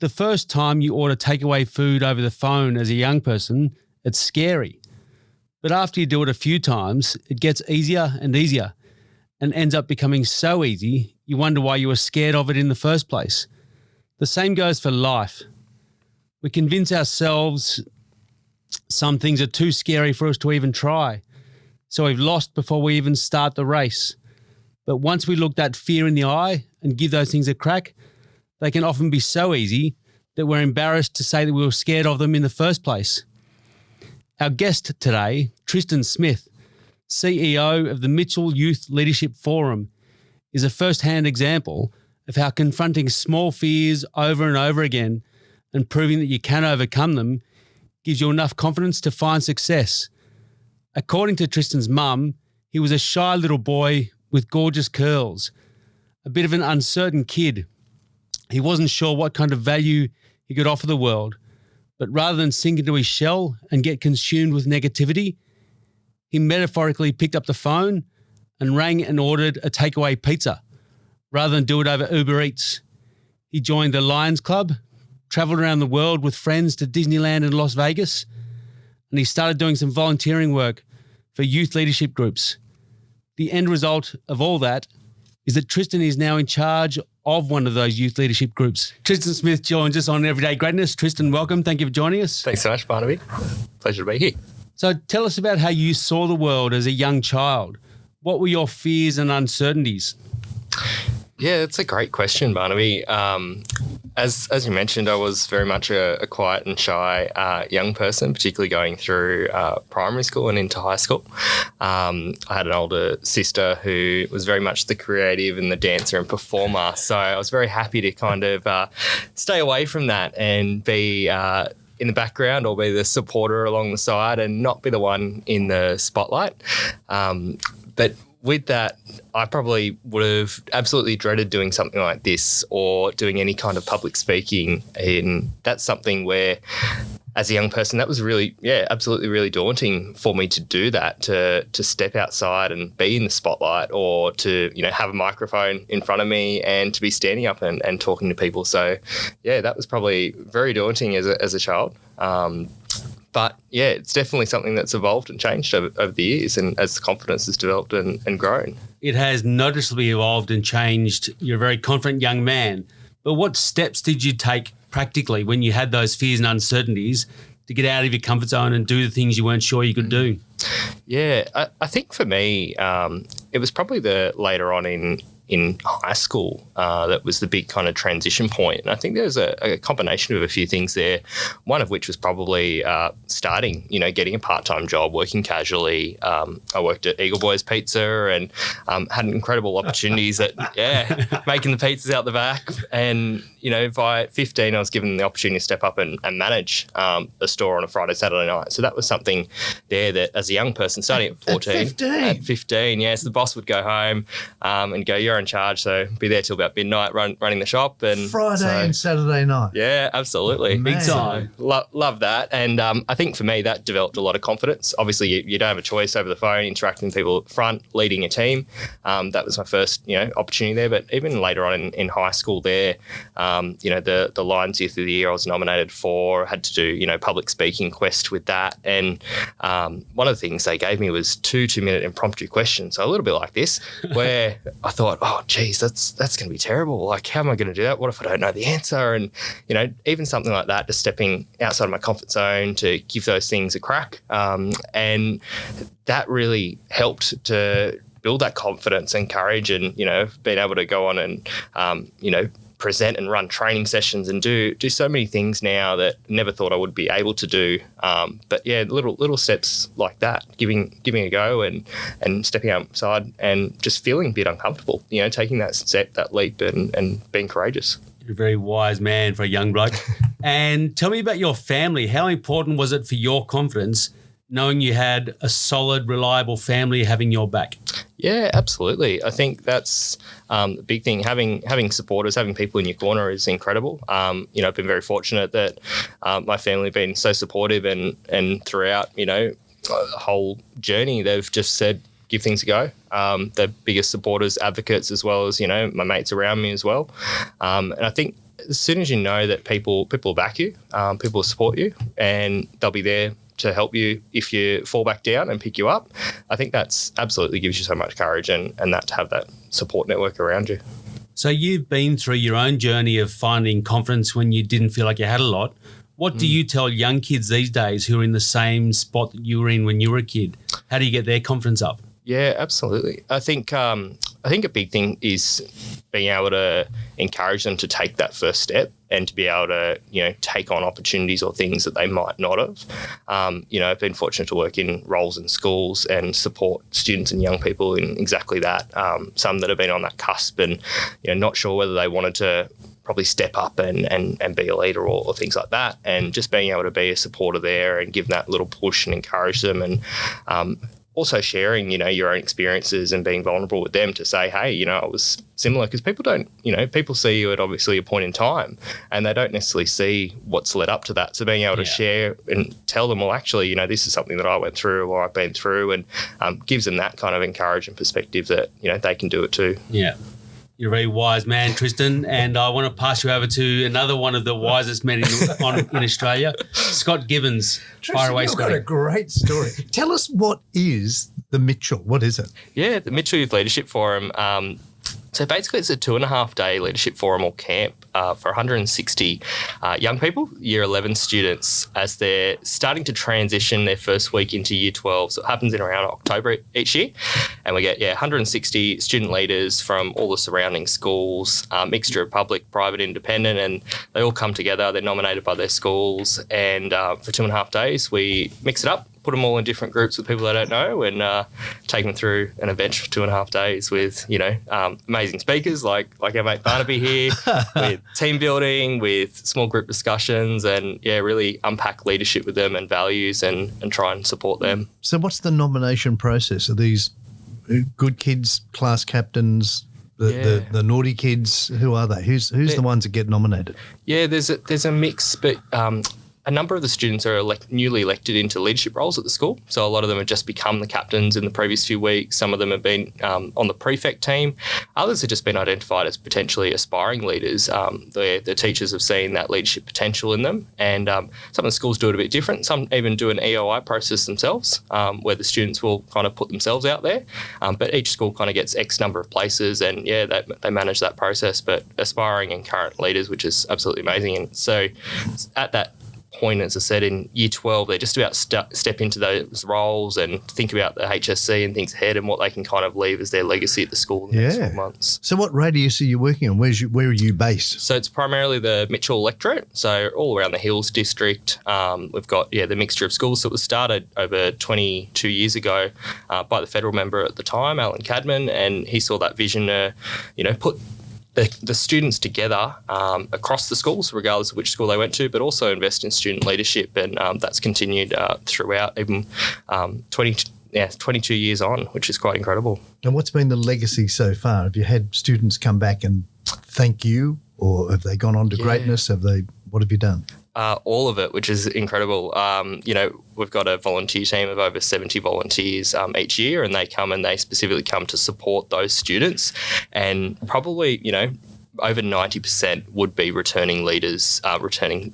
The first time you order takeaway food over the phone as a young person, it's scary. But after you do it a few times, it gets easier and easier and ends up becoming so easy, you wonder why you were scared of it in the first place. The same goes for life. We convince ourselves some things are too scary for us to even try. So we've lost before we even start the race. But once we look that fear in the eye and give those things a crack, they can often be so easy that we're embarrassed to say that we were scared of them in the first place. Our guest today, Tristan Smith, CEO of the Mitchell Youth Leadership Forum, is a first-hand example of how confronting small fears over and over again and proving that you can overcome them gives you enough confidence to find success. According to Tristan's mum, he was a shy little boy with gorgeous curls, a bit of an uncertain kid. He wasn't sure what kind of value he could offer the world, but rather than sink into his shell and get consumed with negativity, he metaphorically picked up the phone and rang and ordered a takeaway pizza, rather than do it over Uber Eats. He joined the Lions Club, travelled around the world with friends to Disneyland and Las Vegas, and he started doing some volunteering work for youth leadership groups. The end result of all that is that Tristan is now in charge of one of those youth leadership groups. Tristan Smith joins us on Everyday Greatness. Tristan, welcome. Thank you for joining us. Thanks so much, Barnaby. Pleasure to be here. So tell us about how you saw the world as a young child. What were your fears and uncertainties? Yeah, that's a great question, Barnaby. As you mentioned, I was very much a quiet and shy young person, particularly going through primary school and into high school. I had an older sister who was very much the creative and the dancer and performer, so I was very happy to kind of stay away from that and be in the background or be the supporter along the side and not be the one in the spotlight. But with that, I probably would have absolutely dreaded doing something like this or doing any kind of public speaking. And that's something where, as a young person, that was really, absolutely really daunting for me to do that, to step outside and be in the spotlight or to, have a microphone in front of me and to be standing up and talking to people. So, that was probably very daunting as a child. But it's definitely something that's evolved and changed over the years and as confidence has developed and grown. It has noticeably evolved and changed. You're a very confident young man. But what steps did you take practically when you had those fears and uncertainties to get out of your comfort zone and do the things you weren't sure you could do? Yeah, I think for me, it was probably the later on in high school that was the big kind of transition point. And I think there was a combination of a few things there, one of which was probably starting, getting a part-time job, working casually. I worked at Eagle Boys Pizza and had incredible opportunities at, making the pizzas out the back. And, by 15, I was given the opportunity to step up and manage a store on a Friday, Saturday night. So that was something there that as a young person, starting at 14. At 15, yes, the boss would go home and go, "You're in charge, so be there till about midnight running the shop." And Friday and Saturday night. Yeah, absolutely. Big time. Love that. And I think for me, that developed a lot of confidence. Obviously, you don't have a choice over the phone, interacting with people at the front, leading a team. That was my first, opportunity there. But even later on in high school there, the Lions Youth of the Year I was nominated for, had to do, public speaking quest with that. And one of the things they gave me was 2-minute impromptu questions. So a little bit like this, where I thought, oh, geez, that's going to be terrible. Like, how am I going to do that? What if I don't know the answer? And, even something like that, just stepping outside of my comfort zone to give those things a crack. And that really helped to build that confidence and courage and, being able to go on and, present and run training sessions and do so many things now that never thought I would be able to do. But little steps like that, giving a go and stepping outside and just feeling a bit uncomfortable, taking that step, that leap and being courageous. You're a very wise man for a young bloke. And tell me about your family. How important was it for your confidence knowing you had a solid, reliable family having your back? Yeah, absolutely. I think that's the big thing. Having supporters, having people in your corner is incredible. I've been very fortunate that my family have been so supportive and throughout, the whole journey, they've just said, give things a go. They're biggest supporters, advocates, as well as, my mates around me as well. And I think as soon as you know that people back you, people support you, and they'll be there to help you if you fall back down and pick you up, I think that's absolutely gives you so much courage and that to have that support network around you. So you've been through your own journey of finding confidence when you didn't feel like you had a lot. What do you tell young kids these days who are in the same spot that you were in when you were a kid? How do you get their confidence up? Yeah, absolutely. I think a big thing is being able to encourage them to take that first step and to be able to, take on opportunities or things that they might not have. I've been fortunate to work in roles in schools and support students and young people in exactly that. Some that have been on that cusp and, not sure whether they wanted to probably step up and be a leader or things like that, and just being able to be a supporter there and give that little push and encourage them, and also sharing, your own experiences and being vulnerable with them to say, hey, I was similar, because people don't, people see you at obviously a point in time and they don't necessarily see what's led up to that. So being able to share and tell them, well, actually, this is something that I went through or I've been through, and gives them that kind of encouragement perspective that, they can do it too. Yeah. You're a very wise man, Tristan, and I want to pass you over to another one of the wisest men in Australia, Scott Gibbons. Tristan, Fire away, you've Scotty. got a great story. Tell us, what is the Mitchell? What is it? Yeah, the Mitchell Youth Leadership Forum. So basically it's a 2.5-day leadership forum or camp for 160 young people, year 11 students, as they're starting to transition their first week into year 12. So it happens in around October each year. And we get, 160 student leaders from all the surrounding schools, mixture of public, private, independent, and they all come together. They're nominated by their schools. And for 2.5 days, we mix it up, put them all in different groups with people they don't know, and take them through an event for 2.5 days with, amazing speakers like our mate Barnaby here, with team building, with small group discussions, and really unpack leadership with them and values and try and support them. So what's the nomination process? Are these good kids, class captains, the naughty kids? Who are they? Who's the ones that get nominated? Yeah, there's a mix, but a number of the students are newly elected into leadership roles at the school. So a lot of them have just become the captains in the previous few weeks. Some of them have been on the prefect team. Others have just been identified as potentially aspiring leaders. The teachers have seen that leadership potential in them. And some of the schools do it a bit different. Some even do an EOI process themselves, where the students will kind of put themselves out there. But each school kind of gets X number of places, and they manage that process. But aspiring and current leaders, which is absolutely amazing. And so at that point, as I said, in year 12, they're just about step into those roles and think about the HSC and things ahead and what they can kind of leave as their legicy at the school in the next 12 months. So what radius are you working on? Where are you based? So it's primarily the Mitchell electorate, so all around the Hills district. We've got, the mixture of schools. So it was started over 22 years ago by the federal member at the time, Alan Cadman, and he saw that vision to, put the students together across the schools, regardless of which school they went to, but also invest in student leadership. And that's continued throughout, even 22 years on, which is quite incredible. And what's been the legacy so far? Have you had students come back and thank you, or have they gone on to greatness? What have you done? All of it, which is incredible. We've got a volunteer team of over 70 volunteers each year, and they specifically come to support those students. And probably, over 90% would be returning leaders, returning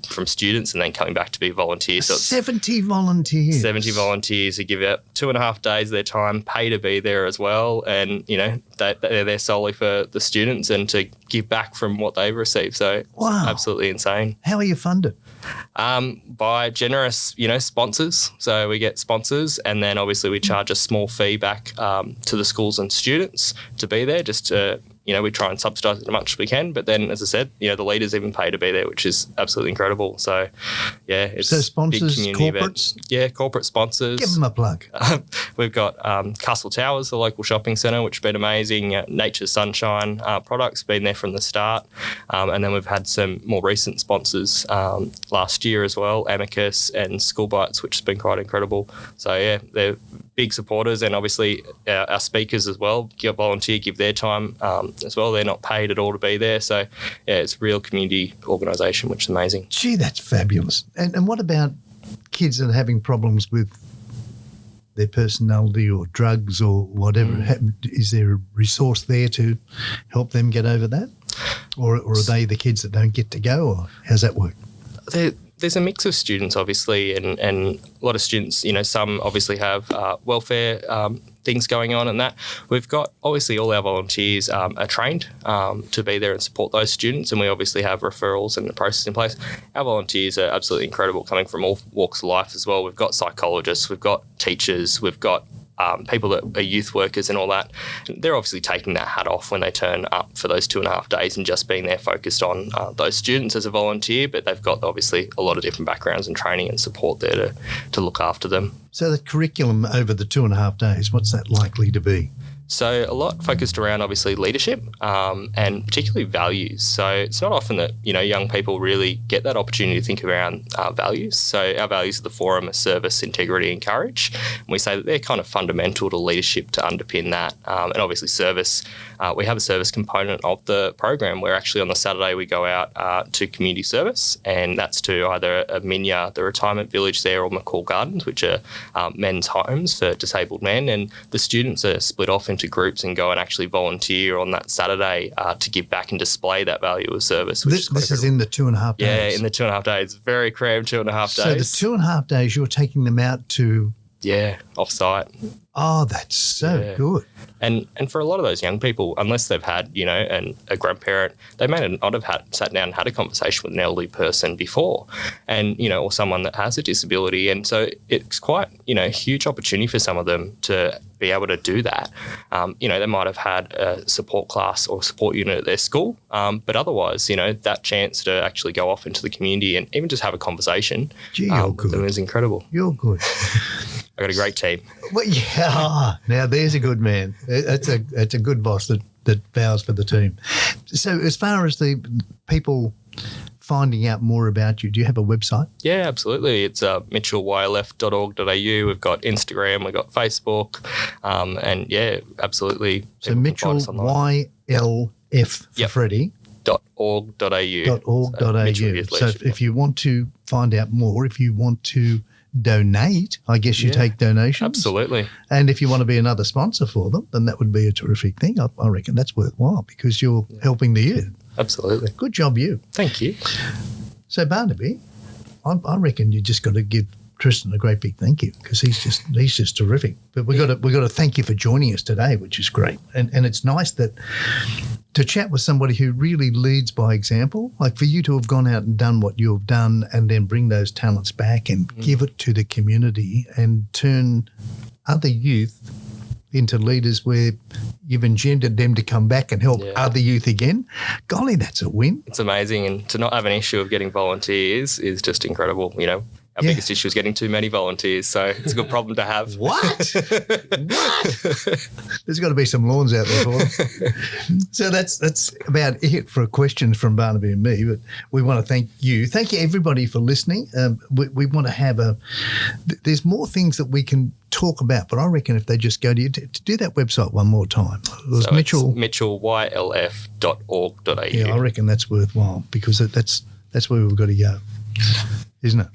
from students and then coming back to be volunteers. So 70 volunteers. 70 volunteers who give up 2.5 days of their time, pay to be there as well. And, they're there solely for the students and to give back from what they've received. So it's absolutely insane. How are you funded? By generous, sponsors. So we get sponsors, and then obviously we charge a small fee back to the schools and students to be there, just to, we try and subsidise it as much as we can. But then, as I said, the leaders even pay to be there, which is absolutely incredible. So, it's so sponsors, big community corporates? Event. Yeah, corporate sponsors. Give them a plug. We've got Castle Towers, the local shopping centre, which has been amazing. Nature's Sunshine Products, been there from the start. And then we've had some more recent sponsors last year as well, Amicus and School Bites, which has been quite incredible. So, they're big supporters, and obviously our speakers as well volunteer, give their time as well. They're not paid at all to be there. So, it's a real community organisation, which is amazing. Gee, that's fabulous. And what about kids that are having problems with their personality or drugs or whatever? Is there a resource there to help them get over that? Or are they the kids that don't get to go, or how's that work? There's a mix of students, obviously, and a lot of students, some obviously have welfare things going on and that. We've got, obviously, all our volunteers are trained to be there and support those students, and we obviously have referrals and the process in place. Our volunteers are absolutely incredible, coming from all walks of life as well. We've got psychologists, we've got teachers, we've got people that are youth workers and all that. And they're obviously taking that hat off when they turn up for those 2.5 days and just being there focused on those students as a volunteer, but they've got obviously a lot of different backgrounds and training and support there to look after them. So the curriculum over the 2.5 days, what's that likely to be? So a lot focused around obviously leadership and particularly values. So it's not often that, young people really get that opportunity to think around values. So our values at the forum are service, integrity and courage. And we say that they're kind of fundamental to leadership to underpin that. And obviously service, we have a service component of the program where actually on the Saturday we go out to community service, and that's to either a Minya, the retirement village there, or McCall Gardens, which are men's homes for disabled men. And the students are split off into groups and go and actually volunteer on that Saturday to give back and display that value of service. This is in the 2.5 days? Yeah, in the 2.5 days. Very crammed 2.5 days. So the 2.5 days, you're taking them out to... Yeah, off-site. Oh, that's so good. And for a lot of those young people, unless they've had, a grandparent, they may not have sat down and had a conversation with an elderly person before, and, or someone that has a disability. And so it's quite, a huge opportunity for some of them to be able to do that. They might have had a support class or support unit at their school, but otherwise, that chance to actually go off into the community and even just have a conversation with them is incredible. You're good. I got a great team. Well, yeah. Now there's a good man. That's a good boss that vows for the team. So as far as the people finding out more about you, do you have a website? Yeah, absolutely. It's mitchellylf.org.au. We've got Instagram, we've got Facebook, and yeah, absolutely. So Mitchell YLF for Freddie. .org.au. So if you want to find out more, if you want to donate, I guess you take donations. Absolutely. And if you want to be another sponsor for them, then that would be a terrific thing. I reckon that's worthwhile because you're helping the youth. Absolutely. Good job, you. Thank you. So Barnaby, I reckon you just got to give Tristan a great big thank you because he's just terrific. But we got to thank you for joining us today, which is great. And it's nice that to chat with somebody who really leads by example, like for you to have gone out and done what you have done and then bring those talents back and give it to the community and turn other youth into leaders where you've engendered them to come back and help other youth again. Golly, that's a win. It's amazing. And to not have an issue of getting volunteers is just incredible. Our biggest issue is getting too many volunteers, so it's a good problem to have. What? There's got to be some lawns out there for them. So that's about it for questions from Barnaby and me, but we want to thank you. Thank you, everybody, for listening. We want to have there's more things that we can talk about, but I reckon if they just go to do that website one more time. It was mitchellylf.org.au. Yeah, I reckon that's worthwhile because that's where we've got to go, isn't it?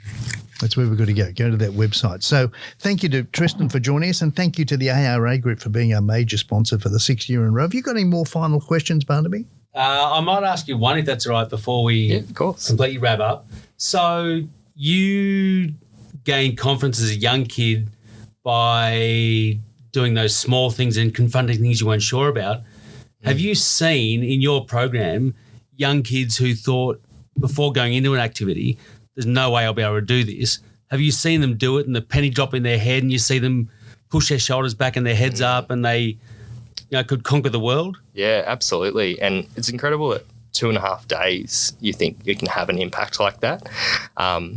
That's where we've got to go. Go to that website. So thank you to Tristan for joining us, and thank you to the ARA Group for being our major sponsor for the 6th year in a row. Have you got any more final questions, Barnaby? I might ask you one, if that's all right, before we of course. completely wrap up. So you gained confidence as a young kid by doing those small things and confronting things you weren't sure about. Have you seen in your program young kids who thought before going into an activity, there's no way I'll be able to do this? Have you seen them do it and the penny drop in their head and you see them push their shoulders back and their heads up and they could conquer the world? Yeah, absolutely. And it's incredible that 2.5 days you think you can have an impact like that.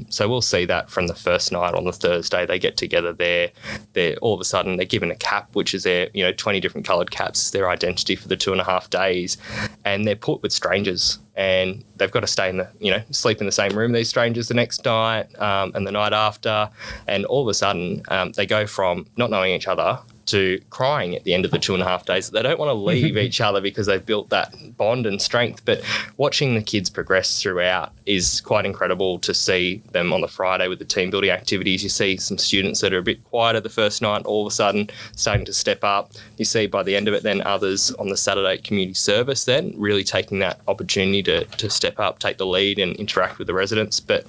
So we'll see that from the first night on the Thursday. They get together there. They're all of a sudden they're given a cap, which is their 20 different coloured caps, their identity for the 2.5 days, and they're put with strangers. And they've got to stay in sleep in the same room, these strangers, the next night and the night after. And all of a sudden, they go from not knowing each other to crying at the end of the 2.5 days. They don't want to leave each other because they've built that bond and strength. But watching the kids progress throughout is quite incredible to see them on the Friday with the team building activities. You see some students that are a bit quieter the first night, all of a sudden starting to step up. You see by the end of it then others on the Saturday community service then really taking that opportunity to step up, take the lead and interact with the residents. But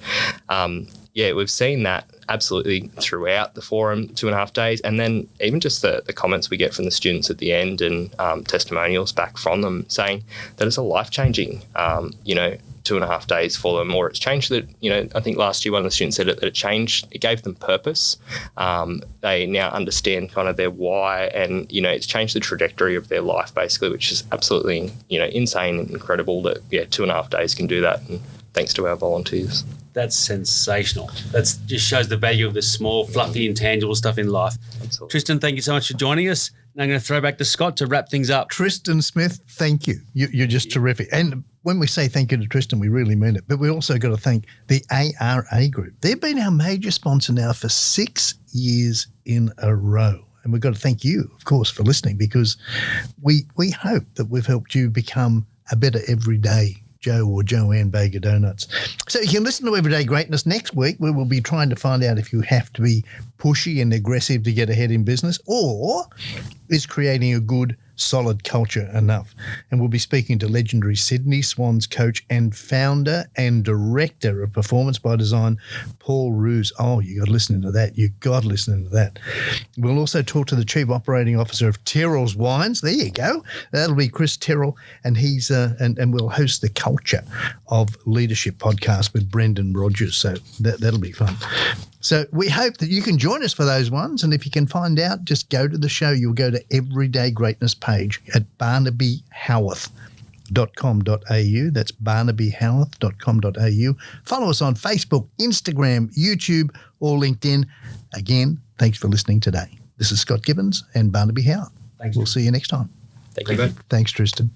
yeah, we've seen that absolutely throughout the forum, 2.5 days, and then even just the comments we get from the students at the end and testimonials back from them saying that it's a life-changing, 2.5 days for them, or it's changed that, I think last year one of the students said that it changed, it gave them purpose. They now understand kind of their why and, it's changed the trajectory of their life basically, which is absolutely, insane and incredible that, 2.5 days can do that. And thanks to our volunteers. That's sensational. That just shows the value of the small, fluffy, intangible stuff in life. Absolutely. Tristan, thank you so much for joining us. And I'm going to throw back to Scott to wrap things up. Tristan Smith, thank you. You're just terrific. And when we say thank you to Tristan, we really mean it. But we also got to thank the ARA Group. They've been our major sponsor now for 6 years in a row. And we've got to thank you, of course, for listening, because we hope that we've helped you become a better everyday Joe or Joanne Baker Donuts. So you can listen to Everyday Greatness next week, where we'll be trying to find out if you have to be pushy and aggressive to get ahead in business, or is creating a good, solid culture enough. And we'll be speaking to legendary Sydney Swans coach and founder and director of Performance by Design, Paul Roos. Oh, you got to listen to that. You got to listen to that. We'll also talk to the Chief Operating Officer of Terrell's Wines. There you go. That'll be Chris Terrell, and he's and we'll host the Culture of Leadership podcast with Brendan Rogers. So that'll be fun. So we hope that you can join us for those ones. And if you can find out, just go to the show. You'll go to Everyday Greatness page at barnabyhowarth.com.au. That's barnabyhowarth.com.au. Follow us on Facebook, Instagram, YouTube, or LinkedIn. Again, thanks for listening today. This is Scott Gibbons and Barnaby Howarth. Thanks. We'll see you next time. Thank you. Thanks, Tristan.